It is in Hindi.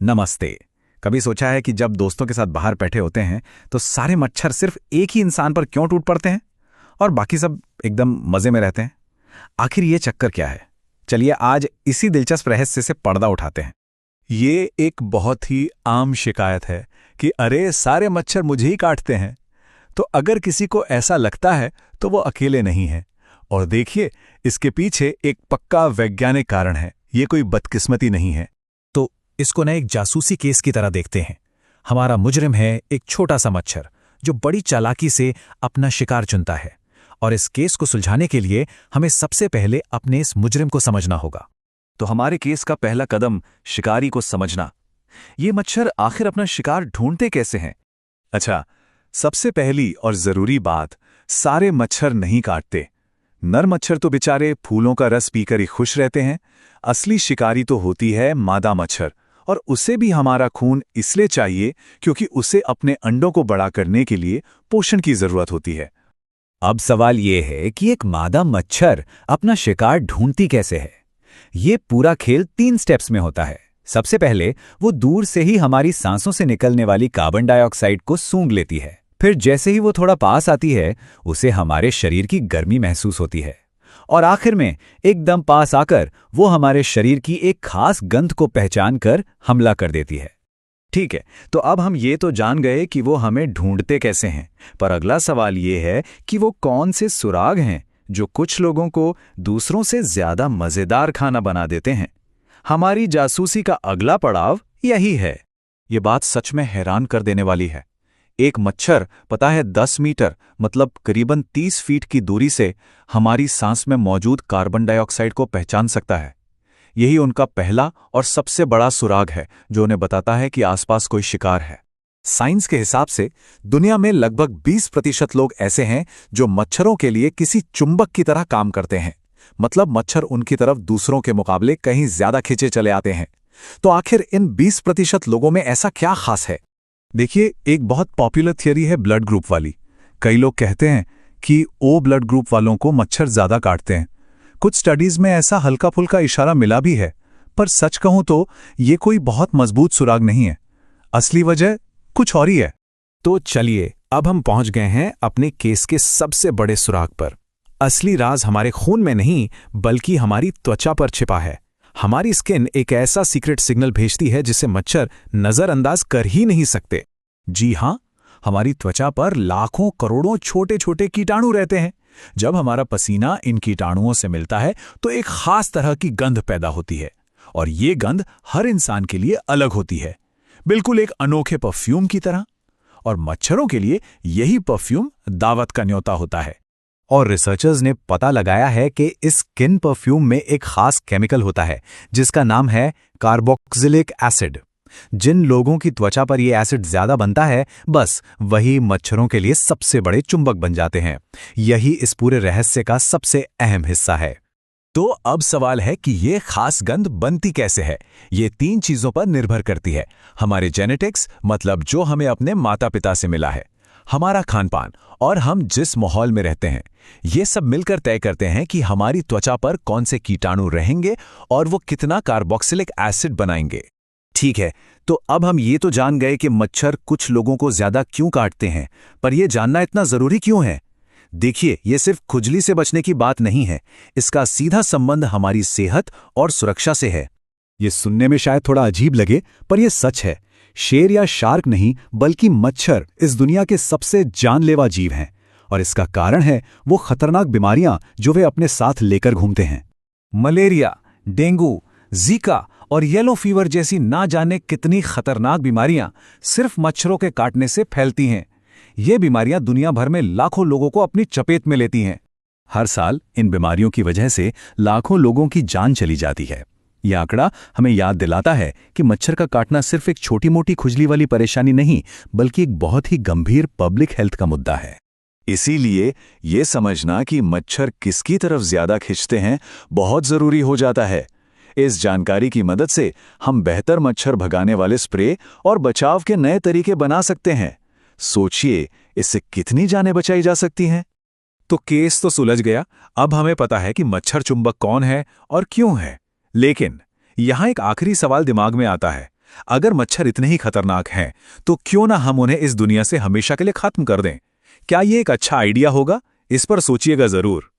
नमस्ते। कभी सोचा है कि जब दोस्तों के साथ बाहर बैठे होते हैं तो सारे मच्छर सिर्फ एक ही इंसान पर क्यों टूट पड़ते हैं और बाकी सब एकदम मजे में रहते हैं? आखिर ये चक्कर क्या है? चलिए आज इसी दिलचस्प रहस्य से पर्दा उठाते हैं। ये एक बहुत ही आम शिकायत है कि अरे सारे मच्छर मुझे ही काटते हैं। तो अगर किसी को ऐसा लगता है तो वो अकेले नहीं है। और देखिए, इसके पीछे एक पक्का वैज्ञानिक कारण है। ये कोई बदकिस्मती नहीं है। तो इसको ना एक जासूसी केस की तरह देखते हैं। हमारा मुजरिम है एक छोटा सा मच्छर जो बड़ी चालाकी से अपना शिकार चुनता है, और इस केस को सुलझाने के लिए हमें सबसे पहले अपने इस मुजरिम को समझना होगा। तो हमारे केस का पहला कदम शिकारी को समझना। ये मच्छर आखिर अपना शिकार ढूंढते कैसे हैं? अच्छा, सबसे पहली और जरूरी बात, सारे मच्छर नहीं काटते। नर मच्छर तो बेचारे फूलों का रस पीकर ही खुश रहते हैं। असली शिकारी तो होती है मादा मच्छर, और उसे भी हमारा खून इसलिए चाहिए क्योंकि उसे अपने अंडों को बड़ा करने के लिए पोषण की जरूरत होती है। अब सवाल ये है कि एक मादा मच्छर अपना शिकार ढूंढती कैसे है? ये पूरा खेल 3 स्टेप्स में होता है। सबसे पहले वो दूर से ही हमारी सांसों से निकलने वाली कार्बन डाइऑक्साइड को सूंघ लेती है। फिर जैसे ही वो थोड़ा पास आती है, उसे हमारे शरीर की गर्मी महसूस होती है, और आखिर में एकदम पास आकर वो हमारे शरीर की एक खास गंध को पहचान कर हमला कर देती है। ठीक है, तो अब हम ये तो जान गए कि वो हमें ढूंढते कैसे हैं, पर अगला सवाल ये है कि वो कौन से सुराग हैं जो कुछ लोगों को दूसरों से ज्यादा मजेदार खाना बना देते हैं। हमारी जासूसी का अगला पड़ाव यही है। ये बात सच में हैरान कर देने वाली है। एक मच्छर पता है 10 मीटर मतलब करीबन 30 फीट की दूरी से हमारी सांस में मौजूद कार्बन डाइऑक्साइड को पहचान सकता है। यही उनका पहला और सबसे बड़ा सुराग है जो उन्हें बताता है कि आसपास कोई शिकार है। साइंस के हिसाब से दुनिया में लगभग 20% लोग ऐसे हैं जो मच्छरों के लिए किसी चुंबक की तरह काम करते हैं। मतलब मच्छर उनकी तरफ दूसरों के मुकाबले कहीं ज्यादा खींचे चले आते हैं। तो आखिर इन 20% लोगों में ऐसा क्या खास है? देखिए, एक बहुत पॉपुलर थियरी है ब्लड ग्रुप वाली। कई लोग कहते हैं कि ओ ब्लड ग्रुप वालों को मच्छर ज्यादा काटते हैं। कुछ स्टडीज में ऐसा हल्का फुल्का इशारा मिला भी है, पर सच कहूं तो ये कोई बहुत मजबूत सुराग नहीं है। असली वजह कुछ और ही है। तो चलिए अब हम पहुंच गए हैं अपने केस के सबसे बड़े सुराग पर। असली राज हमारे खून में नहीं बल्कि हमारी त्वचा पर छिपा है। हमारी स्किन एक ऐसा सीक्रेट सिग्नल भेजती है जिसे मच्छर नजरअंदाज कर ही नहीं सकते। जी हां, हमारी त्वचा पर लाखों करोड़ों छोटे छोटे कीटाणु रहते हैं। जब हमारा पसीना इन कीटाणुओं से मिलता है तो एक खास तरह की गंध पैदा होती है, और ये गंध हर इंसान के लिए अलग होती है, बिल्कुल एक अनोखे परफ्यूम की तरह। और मच्छरों के लिए यही परफ्यूम दावत का न्योता होता है। और रिसर्चर्स ने पता लगाया है कि इस स्किन परफ्यूम में एक खास केमिकल होता है जिसका नाम है कार्बोक्सिलिक एसिड। जिन लोगों की त्वचा पर यह एसिड ज्यादा बनता है, बस वही मच्छरों के लिए सबसे बड़े चुंबक बन जाते हैं। यही इस पूरे रहस्य का सबसे अहम हिस्सा है। तो अब सवाल है कि ये खास गंध बनती कैसे है? ये 3 चीजों पर निर्भर करती है। हमारे जेनेटिक्स, मतलब जो हमें अपने माता पिता से मिला है, हमारा खानपान, और हम जिस माहौल में रहते हैं। ये सब मिलकर तय करते हैं कि हमारी त्वचा पर कौन से कीटाणु रहेंगे और वो कितना कार्बोक्सिलिक एसिड बनाएंगे। ठीक है, तो अब हम ये तो जान गए कि मच्छर कुछ लोगों को ज्यादा क्यों काटते हैं, पर यह जानना इतना जरूरी क्यों है? देखिए, ये सिर्फ खुजली से बचने की बात नहीं है। इसका सीधा संबंध हमारी सेहत और सुरक्षा से है। ये सुनने में शायद थोड़ा अजीब लगे, पर यह सच है। शेर या शार्क नहीं बल्कि मच्छर इस दुनिया के सबसे जानलेवा जीव हैं, और इसका कारण है वो खतरनाक बीमारियां जो वे अपने साथ लेकर घूमते हैं। मलेरिया, डेंगू, जीका और येलो फीवर जैसी ना जाने कितनी खतरनाक बीमारियां सिर्फ मच्छरों के काटने से फैलती हैं। ये बीमारियां दुनिया भर में लाखों लोगों को अपनी चपेट में लेती हैं। हर साल इन बीमारियों की वजह से लाखों लोगों की जान चली जाती है। यह आंकड़ा हमें याद दिलाता है कि मच्छर का काटना सिर्फ एक छोटी मोटी खुजली वाली परेशानी नहीं, बल्कि एक बहुत ही गंभीर पब्लिक हेल्थ का मुद्दा है। इसीलिए ये समझना कि मच्छर किसकी तरफ ज्यादा खींचते हैं बहुत जरूरी हो जाता है। इस जानकारी की मदद से हम बेहतर मच्छर भगाने वाले स्प्रे और बचाव के नए तरीके बना सकते हैं। सोचिए, इससे कितनी जानें बचाई जा सकती हैं। तो केस तो सुलझ गया। अब हमें पता है कि मच्छर चुंबक कौन है और क्यों है। लेकिन यहां एक आखिरी सवाल दिमाग में आता है। अगर मच्छर इतने ही खतरनाक हैं, तो क्यों ना हम उन्हें इस दुनिया से हमेशा के लिए खत्म कर दें? क्या ये एक अच्छा आइडिया होगा? इस पर सोचिएगा जरूर।